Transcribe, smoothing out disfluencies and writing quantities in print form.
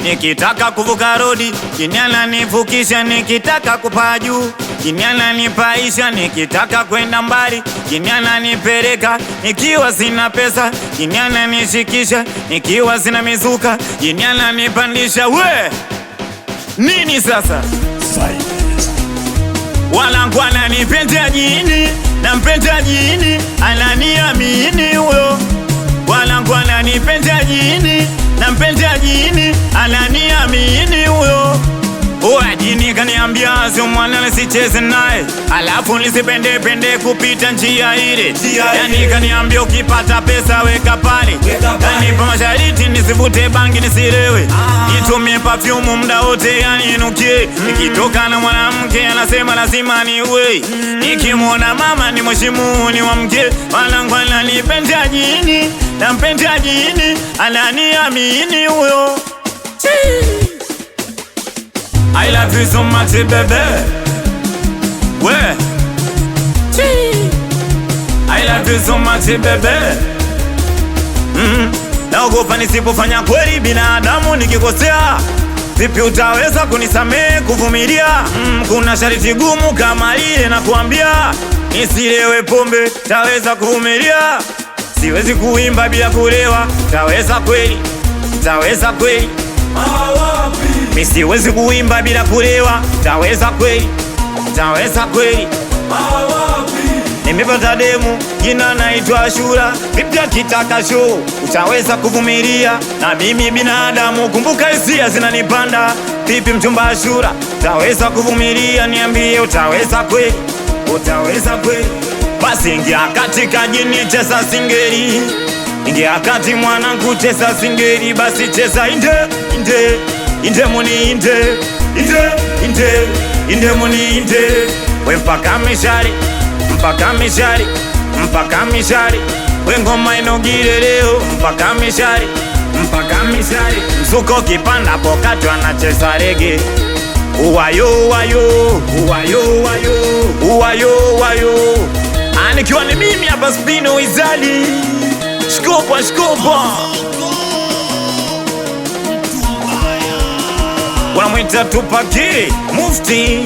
nikitaka kuvuka rodi Kiniana nivukisha, nikitaka kupaa juu Kiniana nipaisha, nikitaka kwenda mbali Kiniana nipeleka, nikiwa sina pesa Kiniana nishikisha, nikiwa sina mizuka Kiniana nipandisha, we nini sasa? Wanangu ananipenda jini, nampenda jini, ananiamini huyo. Wanangu ananipenda jini, nampenda jini, ananiamini huyo. Oya jini kaniambia sio mwana nisicheze naye, alafu nisipende kupita njia ile. Yani kaniambia ukipata pesa weka pale, kanipa mashariti nisivute bangi nisilewe, nitumie perfume muda wote yani nukie. Nikitoka na mwanamke anasema lazima niwe, nikimwona mama ni mheshimu ni wa mke. Wanangu ananipenda jini, nampenda jini, ananiamini huyo. I love you so much, baby. Where? I love you so much, baby. Naogopa nisipofanya kweli binadamu nikikosea. Vipi utaweza kunisamehe kuvumilia? Kuna sharti gumu kama lile na kuambia nisilewe pombe, taweza kuvumilia. Siwezi kuimba bila kulewa, taweza kweli? Taweza kweli? Mi siwezi kuimba bila kulewa, taweza kweli? Taweza kweli? Nimepata demu jina naitwa Ashura, vipi akitaka show utaweza kuvumilia? Na mimi binadamu kumbuka hisia zinanipanda. Vipi mchumba Ashura, utaweza kuvumilia? Niambie utaweza kweli? Utaweza kweli? Basi ingia katika jini cheza singeli, ingia kati mwanangu cheza singeli. Basi cheza inde inde inde muni inde inde inde inde muni inde. We mpaka mishari, mpaka mishari, mpaka mishari. We ngoma inogire leo mpaka mishari, mpaka mishari. Msuko kipanda pokato anacheza rege. Uwayo uwayo uwayo uwayo uwayo uwayo. Anikiwa ni mimi hapa Spino Wizali. Shkopa shkopa, wanamwita Tupaki Mufti.